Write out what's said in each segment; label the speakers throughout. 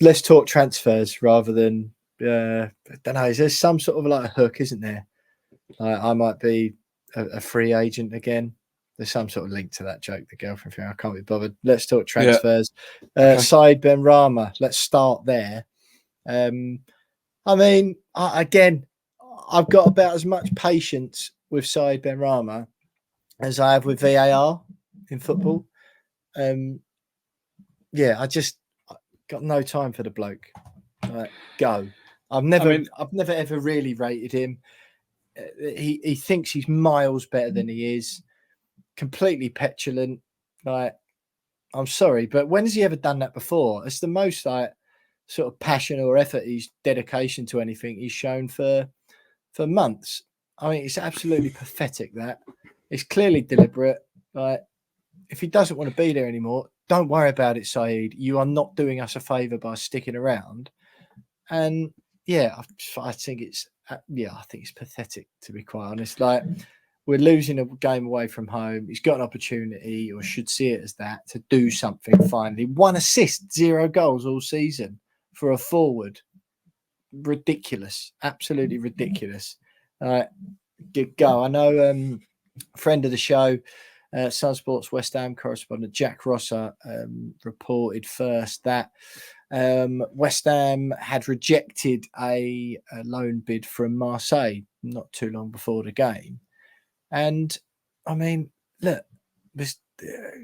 Speaker 1: let's talk transfers rather than I don't know. There's some sort of like a hook, isn't there? I might be a free agent again. There's some sort of link to that joke, the girlfriend thing. I can't be bothered. Let's talk transfers.
Speaker 2: Okay.
Speaker 1: Said Benrahma. Let's start there. I mean, again, I've got about as much patience with Said Benrahma as I have with VAR in football. Yeah, I just got no time for the bloke. Go. I've never ever really rated him. He thinks he's miles better than he is. Completely petulant. Like, I'm sorry, but when has he ever done that before? It's the most like sort of passion or effort, he's dedication to anything he's shown for months. I mean, it's absolutely pathetic. That it's clearly deliberate. Like, if he doesn't want to be there anymore, don't worry about it, Saeed. You are not doing us a favour by sticking around. And yeah, I think it's pathetic, to be quite honest. Like, we're losing a game away from home. He's got an opportunity, or should see it as that, to do something finally. 1 assist, 0 goals all season for a forward. Ridiculous. Absolutely ridiculous. Go. I know friend of the show, Sun Sports West Ham correspondent Jack Rosser reported first that West Ham had rejected a loan bid from Marseille not too long before the game. And I mean, look, there's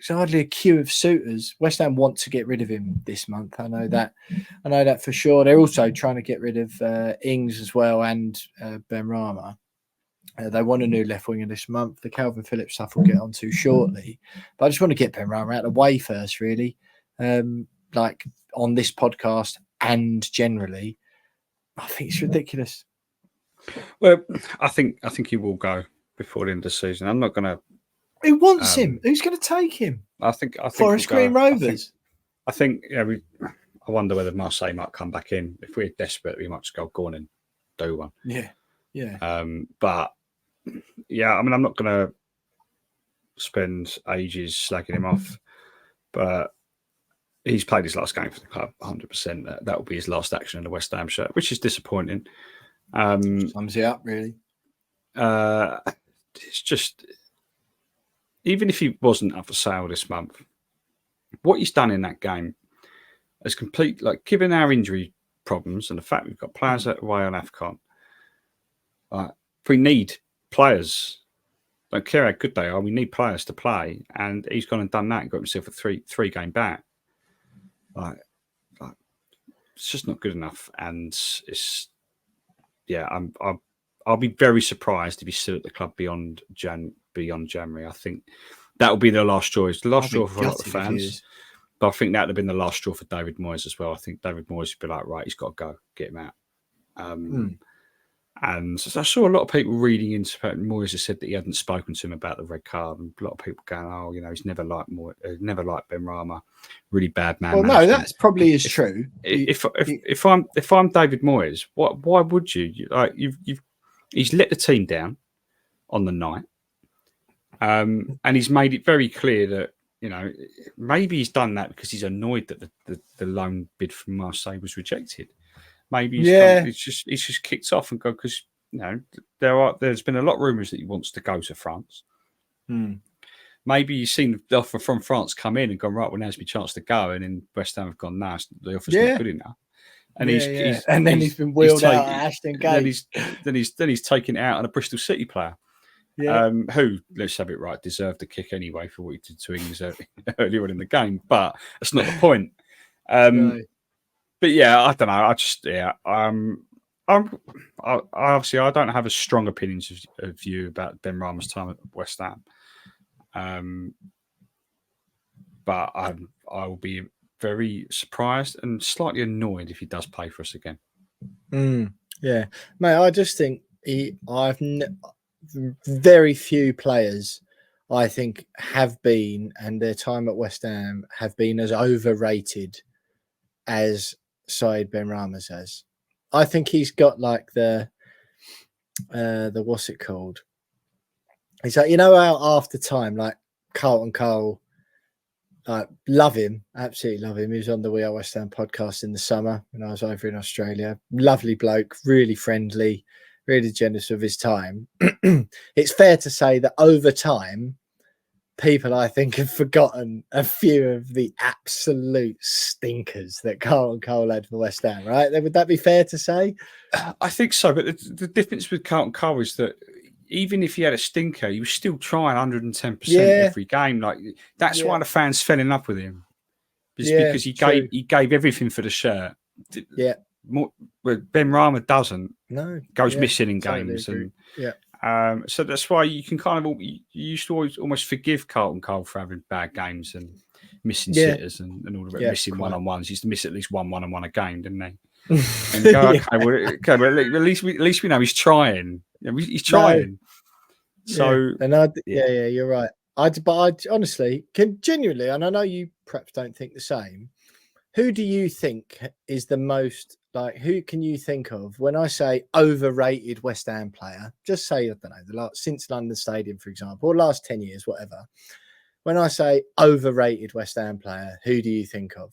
Speaker 1: hardly a queue of suitors. West Ham want to get rid of him this month. I know that for sure. They're also trying to get rid of Ings as well, and Benrahma. They want a new left winger this month. The Kalvin Phillips stuff we'll get on to shortly. But I just want to get Benrahma out of the way first, really. Like on this podcast and generally, I think it's ridiculous.
Speaker 2: Well, I think he will go before the end of the season. I'm not going to.
Speaker 1: Who wants him? Who's going to take him?
Speaker 2: I think
Speaker 1: Forest Green Rovers.
Speaker 2: I think I wonder whether Marseille might come back in. If we're desperate, we might just go on and do one.
Speaker 1: Yeah.
Speaker 2: But yeah, I mean, I'm not going to spend ages slagging him off, but he's played his last game for the club, 100%. That will be his last action in the West Ham shirt, which is disappointing.
Speaker 1: Sums it up, really.
Speaker 2: It's just, even if he wasn't up for sale this month, what he's done in that game is complete. Like, given our injury problems and the fact we've got players away on AFCON, if we need players, don't care how good they are, we need players to play, and he's gone and done that and got himself a three game back. Like, it's just not good enough, and it's I'll be very surprised if he's still at the club beyond January. I think that will be the last straw. It's the last straw for a lot of fans, but I think that would have been the last straw for David Moyes as well. I think David Moyes would be like, right, he's got to go, get him out. And so I saw a lot of people reading into Moyes has said that he hadn't spoken to him about the red card, and a lot of people going, "Oh, he's never liked Benrahma, really bad man."
Speaker 1: Well, no, that's probably is true.
Speaker 2: If I'm David Moyes, why would you? Like, he's let the team down on the night, and he's made it very clear that maybe he's done that because he's annoyed that the loan bid from Marseille was rejected. Maybe he's just kicked off and go because there's been a lot of rumours that he wants to go to France. Maybe he's seen the offer from France come in and gone, right, well, now's my chance to go, and then West Ham have gone, no, the offer's not good enough. And he's been wheeled out at Ashton Gate. Then he's taken it out on a Bristol City player. Who, let's have it right, deserved the kick anyway for what he did to Ings earlier on in the game, but that's not the point. But yeah, I don't know. I obviously I don't have a strong opinions of you about Benrahma's time at West Ham, but I will be very surprised and slightly annoyed if he does play for us again.
Speaker 1: Yeah, mate. I just think very few players I think have been, and their time at West Ham have been as overrated as Said Benrahma has. I think he's got like the what's it called? It's like, how after time, like Carlton Cole I love him, absolutely love him. He was on the We Are West Ham podcast in the summer when I was over in Australia. Lovely bloke, really friendly, really generous with his time. It's fair to say that over time, people, I think, have forgotten a few of the absolute stinkers that Carlton Cole had for West Ham, right? Would that be fair to say?
Speaker 2: I think so, but the difference with Carlton Cole is that even if he had a stinker, he was still trying 110% every game. Like that's why the fans fell in love with him. It's because he gave everything for the shirt.
Speaker 1: Yeah.
Speaker 2: Benrahma doesn't.
Speaker 1: No.
Speaker 2: Goes missing in games. And so that's why you can kind of, you used to almost forgive Carlton Cole for having bad games and missing sitters and all the missing one-on-ones. He used to miss at least one-on-one a game, didn't he? And go, okay, well, at least we know he's trying. He's trying.
Speaker 1: No.
Speaker 2: So
Speaker 1: and you're right. I honestly can genuinely, and I know you perhaps don't think the same. Who do you think is the most, like, who can you think of when I say overrated West Ham player? Just say, I don't know, since London Stadium, for example, or last 10 years, whatever. When I say overrated West Ham player, who do you think of?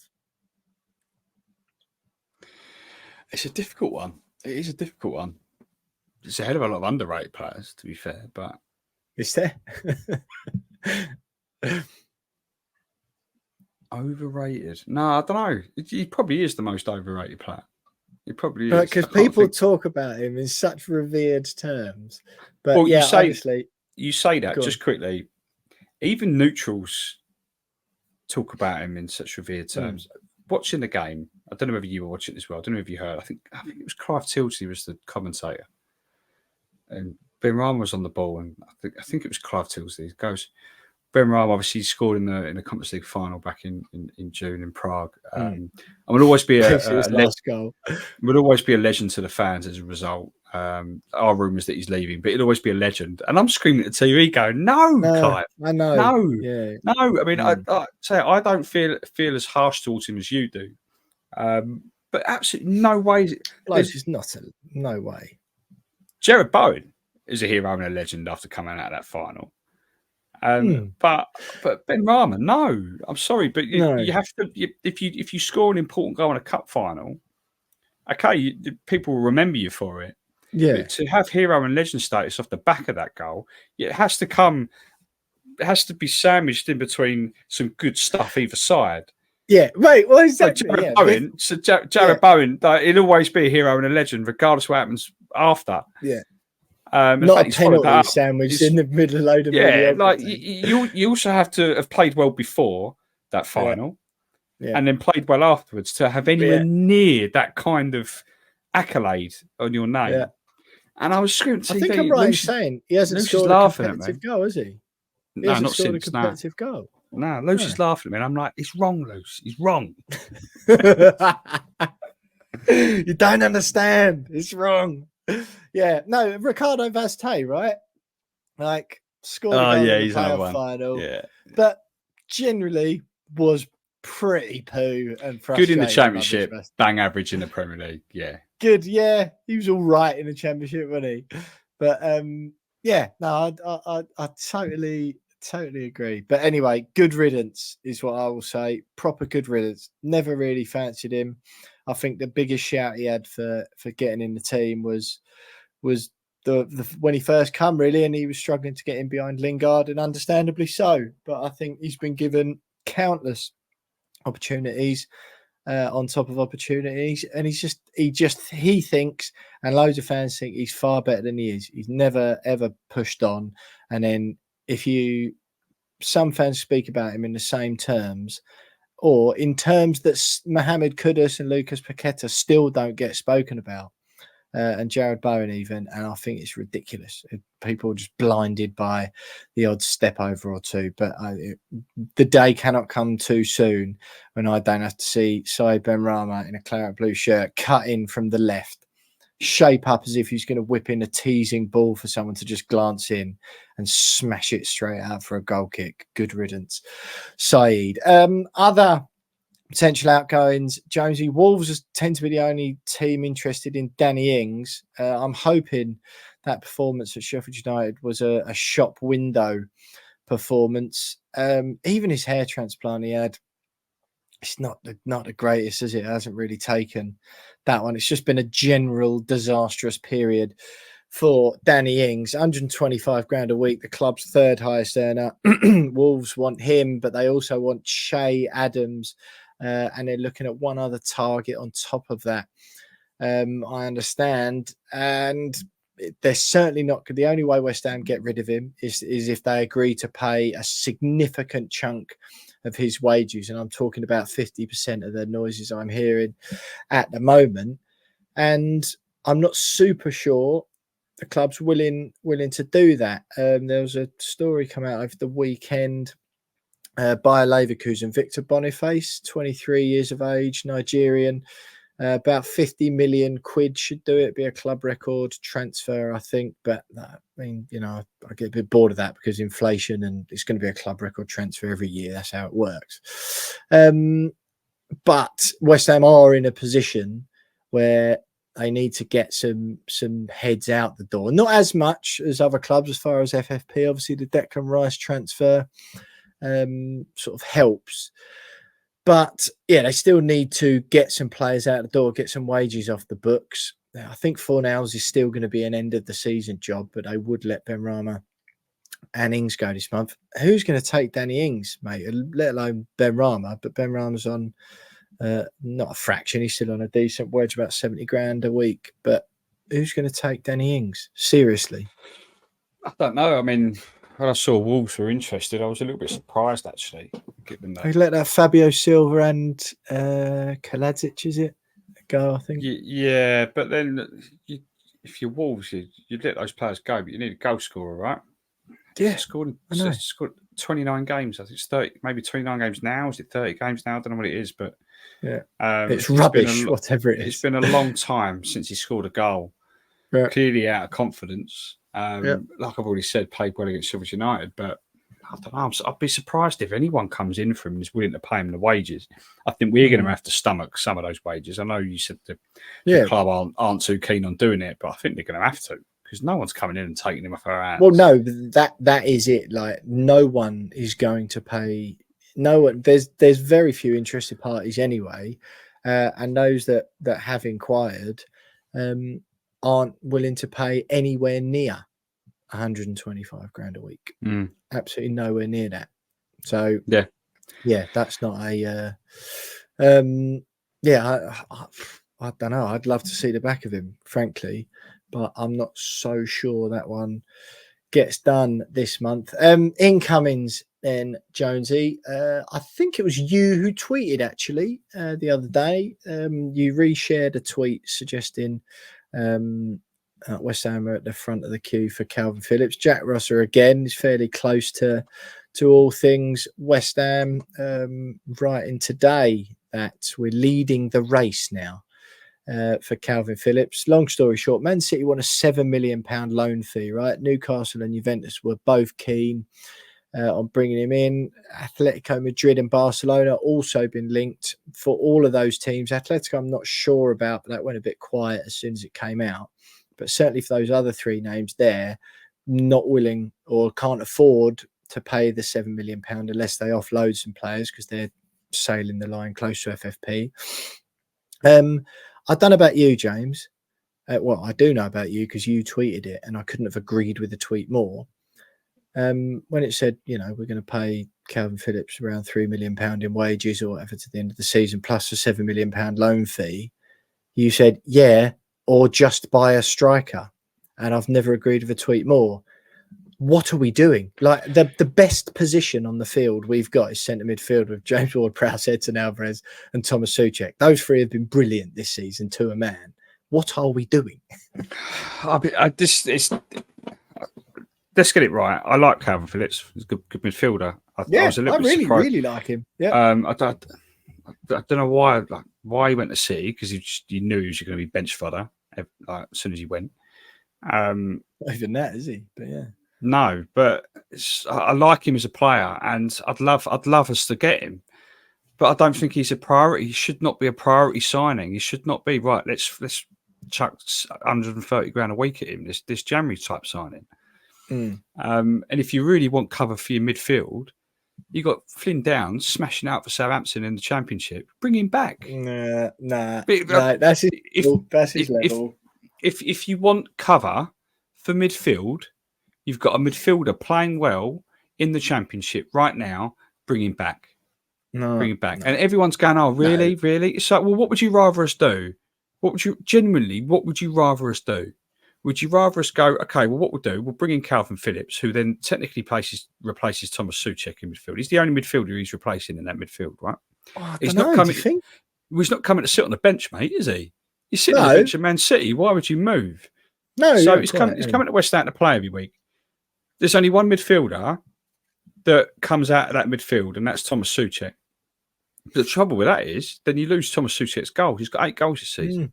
Speaker 2: It's a difficult one. It is a difficult one. It's a hell of a lot of underrated players, to be fair, but
Speaker 1: is there?
Speaker 2: Overrated? No, I don't know. He probably is the most overrated player. He probably is.
Speaker 1: Because people talk about him in such revered terms. But
Speaker 2: well,
Speaker 1: you say
Speaker 2: that just quickly. Even neutrals talk about him in such revered terms. Watching the game, I don't know whether you were watching it as well. I don't know if you heard. I think it was Clive Tilsley was the commentator, and Benrahma was on the ball, and I think it was Clive Tilsley. He goes, Benrahma obviously scored in the Conference League final back in June in Prague. And would always be
Speaker 1: last goal.
Speaker 2: Would always be a legend to the fans as a result. Our rumours that he's leaving, but it'll always be a legend. And I'm screaming at the TV, going, "No, Clive,
Speaker 1: I know,
Speaker 2: no." I mean, I don't feel as harsh towards him as you do, but absolutely no way.
Speaker 1: There's no way.
Speaker 2: Jared Bowen is a hero and a legend after coming out of that final. But Benrahma, no, I'm sorry, but you have to. If you score an important goal in a cup final, okay, people will remember you for it.
Speaker 1: Yeah,
Speaker 2: but to have hero and legend status off the back of that goal, it has to come. It has to be sandwiched in between some good stuff either side.
Speaker 1: Yeah, right. Well, exactly.
Speaker 2: Jared Bowen, he'll always be a hero and a legend, regardless of what happens after.
Speaker 1: Yeah.
Speaker 2: Not
Speaker 1: a penalty sandwich in the middle load of
Speaker 2: like you also have to have played well before that final, and then played well afterwards to have anywhere near that kind of accolade on your name. Yeah. And I was screaming.
Speaker 1: I think I'm right in saying he hasn't scored a competitive goal, has he?
Speaker 2: No, not
Speaker 1: scored
Speaker 2: since.
Speaker 1: A competitive goal.
Speaker 2: No, Luce is laughing at me. And I'm like, it's wrong, Luce. He's wrong.
Speaker 1: You don't understand. It's wrong. Yeah, no, Ricardo Vazte, right? Like scored a goal in the playoff final.
Speaker 2: Yeah,
Speaker 1: but generally was pretty poo and frustrating.
Speaker 2: Good in the Championship, bang average in the Premier League. Yeah,
Speaker 1: good. Yeah, he was all right in the Championship, wasn't he? But I totally agree. But anyway, good riddance is what I will say. Proper good riddance. Never really fancied him. I think the biggest shout he had for getting in the team was the when he first come, really, and he was struggling to get in behind Lingard, and understandably so. But I think he's been given countless opportunities on top of opportunities, and he thinks, and loads of fans think he's far better than he is. He's never ever pushed on, and then some fans speak about him in the same terms, or in terms that Mohamed Kudus and Lucas Paqueta still don't get spoken about, and Jared Bowen even, and I think it's ridiculous. People are just blinded by the odd step over or two, but the day cannot come too soon when I don't have to see Saïd Benrahma in a claret blue shirt cut in from the left, shape up as if he's going to whip in a teasing ball for someone to just glance in and smash it straight out for a goal kick. Good riddance, Saïd. Other potential outgoings, Jonesy, Wolves tend to be the only team interested in Danny Ings. I'm hoping that performance at Sheffield United was a shop window performance. Even his hair transplant he had, it's not the greatest, is it? It hasn't really taken that one. It's just been a general disastrous period for Danny Ings. 125 grand a week, the club's third highest earner. Wolves want him, but they also want Che Adams, and they're looking at one other target on top of that. I understand, and they're certainly not. The only way West Ham get rid of him is if they agree to pay a significant chunk of his wages, and I'm talking about 50% of the noises I'm hearing at the moment. And I'm not super sure the club's willing to do that. There was a story come out over the weekend by Leverkusen, Victor Boniface, 23 years of age, Nigerian. About 50 million quid should do it. Be a club record transfer, I think. But I mean, I get a bit bored of that because inflation, and it's going to be a club record transfer every year. That's how it works. But West Ham are in a position where they need to get some heads out the door. Not as much as other clubs as far as FFP. Obviously, the Declan Rice transfer sort of helps. But yeah, they still need to get some players out the door, get some wages off the books. I think Fornals is still going to be an end of the season job, but they would let Benrahma and Ings go this month. Who's going to take Danny Ings, mate? Let alone Benrahma, but Benrahma's on not a fraction. He's still on a decent wage, about 70 grand a week. But who's going to take Danny Ings? Seriously.
Speaker 2: I don't know. I mean, when I saw Wolves were interested, I was a little bit surprised, actually. Given that.
Speaker 1: They let that Fabio Silva and Kaladzic, is it, go, I think?
Speaker 2: Yeah, but then if you're Wolves, you'd let those players go, but you need a goal scorer, right?
Speaker 1: Yeah.
Speaker 2: Scored 29 games. I think it's 30, maybe 29 games now. Is it 30 games now? I don't know what it is, but
Speaker 1: yeah, it's rubbish, whatever it is.
Speaker 2: It's been a long time since he scored a goal.
Speaker 1: Yeah.
Speaker 2: Clearly out of confidence. Like I've already said, played well against Sheffield United, but I don't know. I'd be surprised if anyone comes in for him and is willing to pay him the wages. I think we're going to have to stomach some of those wages. I know you said the club aren't too keen on doing it, but I think they're going to have to, because no one's coming in and taking him off our hands.
Speaker 1: Well, no, that is it. Like, no one is going to pay. No one. There's very few interested parties anyway, and those that have inquired aren't willing to pay anywhere near 125 grand a week. Absolutely nowhere near that. So yeah, that's not a I don't know. I'd love to see the back of him, frankly, but I'm not so sure that one gets done this month. Incomings then, Jonesy. I think it was you who tweeted actually the other day. You reshared a tweet suggesting West Ham are at the front of the queue for Kalvin Phillips. Jack Rosser again is fairly close to all things West Ham, writing today that we're leading the race now for Kalvin Phillips. Long story short, Man City want a £7 million loan fee, right? Newcastle and Juventus were both keen on bringing him in. Atletico Madrid and Barcelona also been linked. For all of those teams, Atletico I'm not sure about, but that went a bit quiet as soon as it came out. But certainly for those other three names there, not willing or can't afford to pay the £7 million unless they offload some players because they're sailing the line close to FFP. I don't know about you, James. Well, I do know about you because you tweeted it and I couldn't have agreed with the tweet more. When it said, we're going to pay Kalvin Phillips around £3 million in wages or whatever to the end of the season, plus a £7 million loan fee, you said, yeah, or just buy a striker. And I've never agreed with a tweet more. What are we doing? Like, the best position on the field we've got is centre midfield with James Ward-Prowse, Edson Alvarez and Thomas Souček. Those three have been brilliant this season to a man. What are we doing?
Speaker 2: Let's get it right. I like Kalvin Phillips. He's a good midfielder. I was a little bit surprised.
Speaker 1: Really like him. Yeah.
Speaker 2: I don't know why he went to City, because you knew he was going to be bench fodder as soon as he went.
Speaker 1: Not even that, is he? But yeah.
Speaker 2: No, but I like him as a player, and I'd love us to get him. But I don't think he's a priority. He should not be a priority signing. He should not be, let's chuck 130 grand a week at him, this January type signing. And if you really want cover for your midfield, you got Flynn Downs smashing out for Southampton in the Championship. Bring him back.
Speaker 1: Nah, that's his level. That's his level.
Speaker 2: If you want cover for midfield, you've got a midfielder playing well in the Championship right now. Bring him back. Bring him back. And everyone's going, "Oh, really, really?" It's like, well, what would you rather us do? What would you rather us do? Would you rather us go, okay, well, what we'll do, we'll bring in Kalvin Phillips, who then technically replaces Thomas Souček in midfield. He's the only midfielder he's replacing in that midfield, right? He's not coming to sit on the bench, mate, is he? He's sitting on the bench at Man City. Why would you move?
Speaker 1: No,
Speaker 2: so he's coming to West Ham to play every week. There's only one midfielder that comes out of that midfield, and that's Thomas Souček. The trouble with that is, then you lose Thomas Souček's goals. He's got 8 goals this season.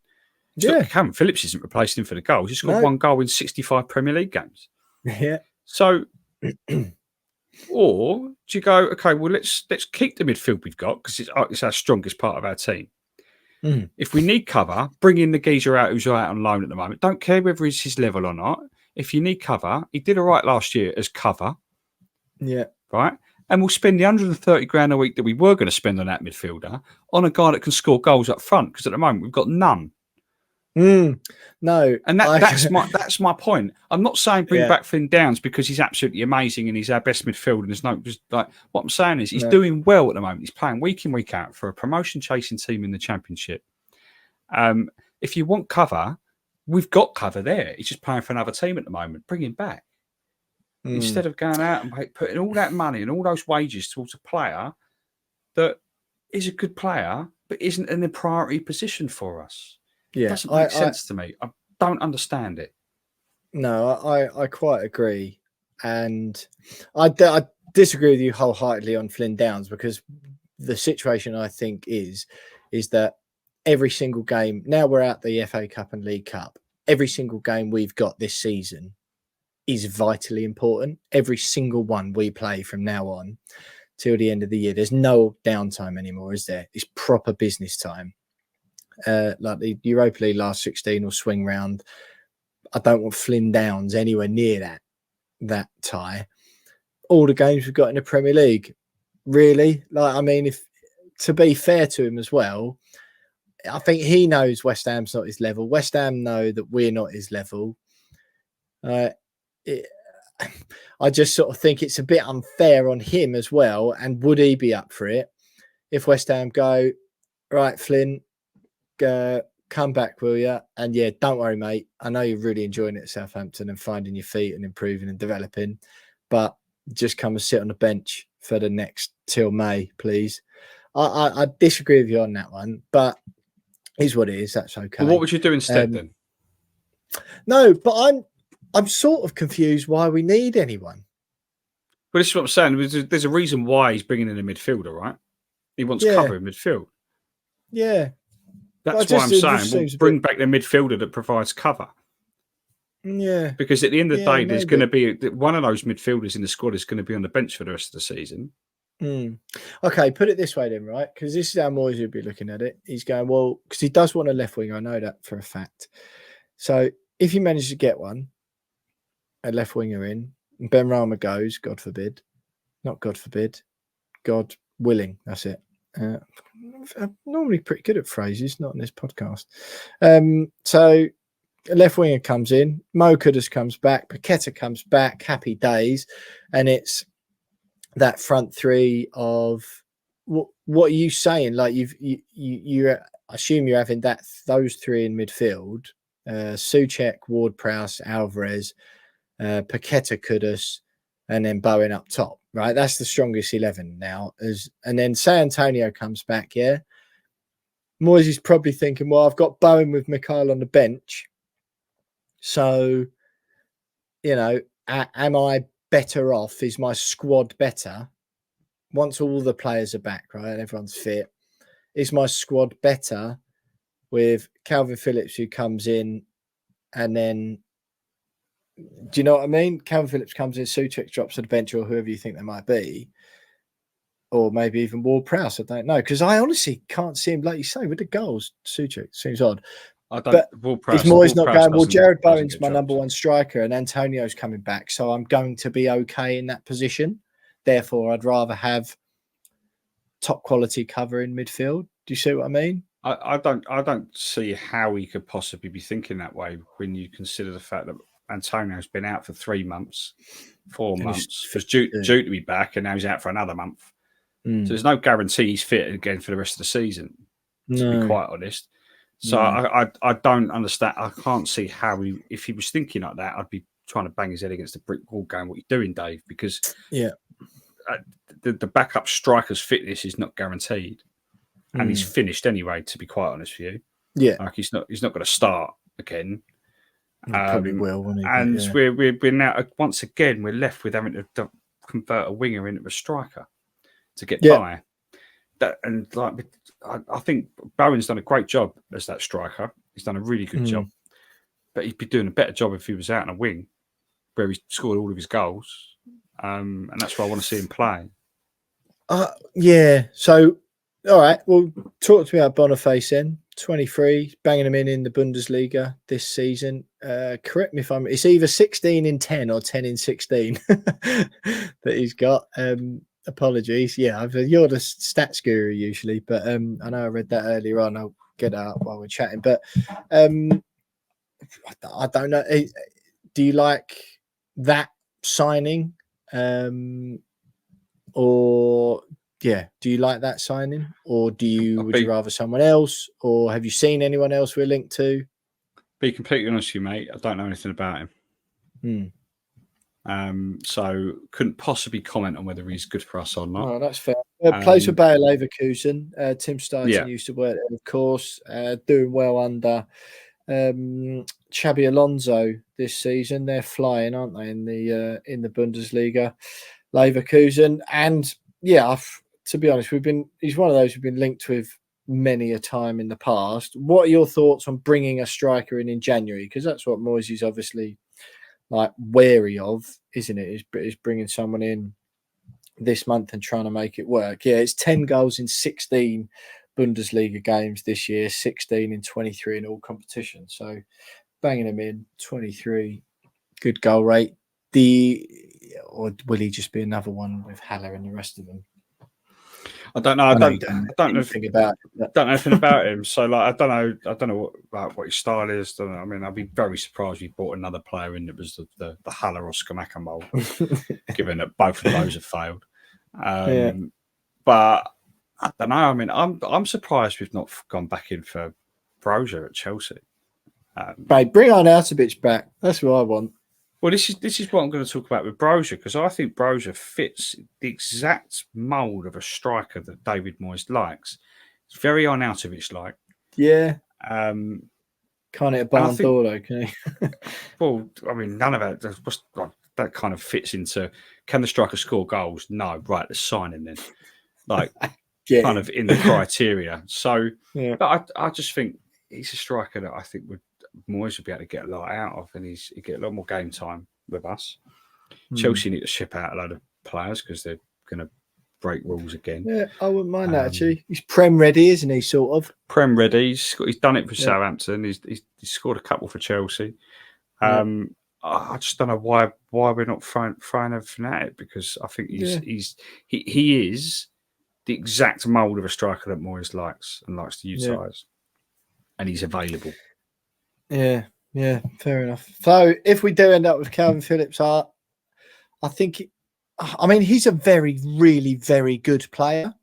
Speaker 2: Kalvin Phillips isn't replacing him for the goals. He's got 1 goal in 65 Premier League games.
Speaker 1: Yeah.
Speaker 2: So, or do you go, okay, well, let's keep the midfield we've got because it's our strongest part of our team. If we need cover, bring in the geezer out who's out on loan at the moment. Don't care whether it's his level or not. If you need cover, he did all right last year as cover.
Speaker 1: Yeah.
Speaker 2: Right? And we'll spend the 130 grand a week that we were going to spend on that midfielder on a guy that can score goals up front because at the moment we've got none.
Speaker 1: No,
Speaker 2: and that's my point. I'm not saying bring back Flynn Downs because he's absolutely amazing and he's our best midfielder. And there's no just like what I'm saying is he's doing well at the moment. He's playing week in week out for a promotion chasing team in the Championship. If you want cover, we've got cover there. He's just playing for another team at the moment. Bring him back instead of going out and putting all that money and all those wages towards a player that is a good player but isn't in a priority position for us.
Speaker 1: Yeah,
Speaker 2: it doesn't make sense to me. I don't understand it.
Speaker 1: No, I quite agree. And I disagree with you wholeheartedly on Flynn Downs because the situation I think is that every single game, now we're at the FA Cup and League Cup, every single game we've got this season is vitally important. Every single one we play from now on till the end of the year. There's no downtime anymore, is there? It's proper business time. Like the Europa League last 16 or swing round, I don't want Flynn Downs anywhere near that tie. All the games we've got in the Premier League, really. Like, I mean, if to be fair to him as well, I think he knows West Ham's not his level. West Ham know that we're not his level. I just sort of think it's a bit unfair on him as well. And would he be up for it if West Ham go, right, Flynn, come back, will you? And yeah, don't worry, mate. I know you're really enjoying it at Southampton and finding your feet and improving and developing, but just come and sit on the bench for the next till May, please. I disagree with you on that one, but is what it is. That's okay.
Speaker 2: Well, what would you do instead then?
Speaker 1: No, but I'm sort of confused why we need anyone.
Speaker 2: Well, this is what I'm saying. There's a reason why he's bringing in a midfielder, right? He wants cover in midfield.
Speaker 1: Yeah.
Speaker 2: That's why I'm saying we'll bring back the midfielder that provides cover.
Speaker 1: Yeah.
Speaker 2: Because at the end of the day, there's going to be one of those midfielders in the squad is going to be on the bench for the rest of the season.
Speaker 1: Okay, put it this way then, right? Because this is how Moyes would be looking at it. He's going, well, because he does want a left winger. I know that for a fact. So if you manage to get a left winger in, and Benrahma goes, God forbid, not God forbid, God willing, that's it. I'm normally pretty good at phrases, not on this podcast. So a left winger comes in, Mo Kudus comes back, Paqueta comes back, happy days, and it's that front three of what are you saying? Like you assume you're having those three in midfield: Souček, Ward-Prowse, Alvarez, Paqueta, Kudus, and then Bowen up top. Right, that's the strongest 11 now. And then San Antonio comes back. Yeah, Moyes is probably thinking, well, I've got Bowen with Mikhail on the bench, so am I better off? Is my squad better once all the players are back, right, and everyone's fit? Is my squad better with Kalvin Phillips who comes in, and then? Do you know what I mean? Kalvin Phillips comes in, Souček drops to the bench, or whoever you think they might be, or maybe even Ward-Prowse. I don't know, because I honestly can't see him, like you say, with the goals. Souček seems odd,
Speaker 2: I don't.
Speaker 1: But
Speaker 2: Ward-Prowse,
Speaker 1: is Moyes not
Speaker 2: Ward-Prowse
Speaker 1: going? Well, Jared
Speaker 2: doesn't
Speaker 1: Bowen's
Speaker 2: get
Speaker 1: my
Speaker 2: dropped.
Speaker 1: number one striker, and Antonio's coming back, so I'm going to be okay in that position. Therefore, I'd rather have top quality cover in midfield. Do you see what I mean?
Speaker 2: I don't see how he could possibly be thinking that way when you consider the fact that Antonio's been out for 3 months, 4 months, was due to be back, and now he's out for another month. So there's no guarantee he's fit again for the rest of the season, to be quite honest. So I don't understand. I can't see how if he was thinking like that, I'd be trying to bang his head against the brick wall going, what are you doing, Dave? Because the backup striker's fitness is not guaranteed. And he's finished anyway, to be quite honest with you.
Speaker 1: Yeah.
Speaker 2: Like he's not going to start again.
Speaker 1: He probably will, won't he?
Speaker 2: And we're now, once again, we're left with having to convert a winger into a striker to get by. I think Bowen's done a great job as that striker. He's done a really good job. But he'd be doing a better job if he was out in a wing where he scored all of his goals. And that's why I want to see him play.
Speaker 1: So, all right. Well, talk to me about Boniface then. 23, banging him in the Bundesliga this season. Correct me if it's either 16 in 10 or 10 in 16 that he's got. Apologies. Yeah, you're the stats guru usually, but I know I read that earlier on. I'll get it out while we're chatting. But I don't know. Do you like that signing? Do you like that signing, or would you rather someone else, or have you seen anyone else we're linked to?
Speaker 2: Be completely honest with you, mate. I don't know anything about him. So couldn't possibly comment on whether he's good for us or not.
Speaker 1: Oh, that's fair. Plays for Bayer Leverkusen. Tim Stein used to work there, of course. Doing well under Xabi Alonso this season. They're flying, aren't they, in the Bundesliga? Leverkusen, and to be honest, he's one of those we've been linked with many a time in the past. What are your thoughts on bringing a striker in January? Because that's what Moyes is obviously like wary of, isn't it? Is bringing someone in this month and trying to make it work. Yeah, it's 10 goals in 16 Bundesliga games this year, 16 in 23 in all competitions. So banging him in, 23, good goal rate. Or will he just be another one with Haller and the rest of them?
Speaker 2: I don't know. I don't know anything about him. So like, I don't know what his style is. I mean, I'd be very surprised if he brought another player in that was the Haller or Skamaka mold, given that both of those have failed. But I don't know. I mean, I'm surprised we've not gone back in for Broja at Chelsea.
Speaker 1: Mate, bring Arnautovic back. That's what I want.
Speaker 2: Well, this is what I'm going to talk about with Broja, because I think Broja fits the exact mould of a striker that David Moyes likes. It's very Arnautovic-like.
Speaker 1: Yeah.
Speaker 2: Can't
Speaker 1: hit a barn door, though, can he?
Speaker 2: Well, I mean, none of that kind of fits into, can the striker score goals? No. Right, let's sign him then. Like, kind of in the criteria. So, but I just think he's a striker that I think Moyes would be able to get a lot out of, and he'd get a lot more game time with us. Chelsea need to ship out a load of players because they're going to break rules again. Yeah, I wouldn't mind that, actually. He's Prem ready, isn't he, sort of? Prem ready. He's done it for Southampton. He's scored a couple for Chelsea. I just don't know why we're not throwing everything at it, because I think he is the exact mould of a striker that Moyes likes and likes to utilise. And he's available. Yeah, fair enough. So if we do end up with Kalvin Phillips, I think, he's a really, very good player.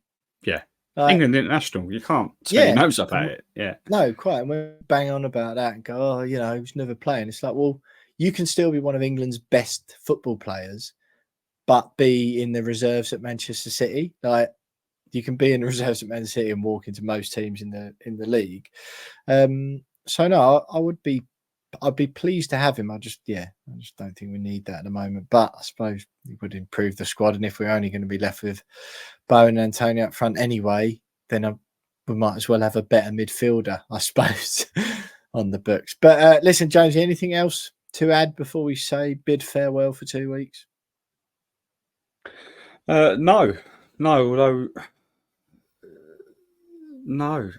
Speaker 2: Yeah. England international. You can't turn your nose up at it. Yeah. No, quite. And we bang on about that and go, he's never playing. It's like, well, you can still be one of England's best football players, but be in the reserves at Manchester City. Like, you can be in the reserves at Man City and walk into most teams in the league. So no, I'd be pleased to have him. I just don't think we need that at the moment. But I suppose it would improve the squad. And if we're only going to be left with Bowen and Antonio up front anyway, then we might as well have a better midfielder, I suppose, on the books. But listen, Jonesy, anything else to add before we say bid farewell for 2 weeks? No. Although, no.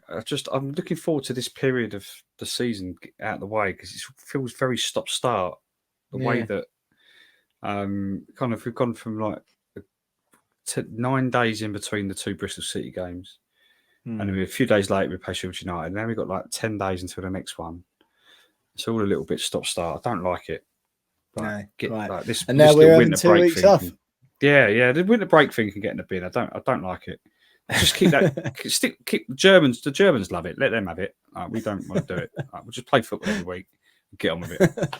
Speaker 2: I'm looking forward to this period of the season out of the way because it feels very stop-start. The way that kind of we've gone from like 9 days in between the 2 Bristol City games, and then a few days later we play Sheffield United. And then we've got like 10 days until the next one. It's all a little bit stop-start. I don't like it.
Speaker 1: Right.
Speaker 2: Like this,
Speaker 1: and now
Speaker 2: this
Speaker 1: we're having
Speaker 2: winter
Speaker 1: 2
Speaker 2: break
Speaker 1: weeks
Speaker 2: thing
Speaker 1: off.
Speaker 2: The winter break thing can get in the bin. I don't like it. Just keep that. Keep the Germans. The Germans love it. Let them have it. We don't want to do it. We'll just play football every week and get on with it.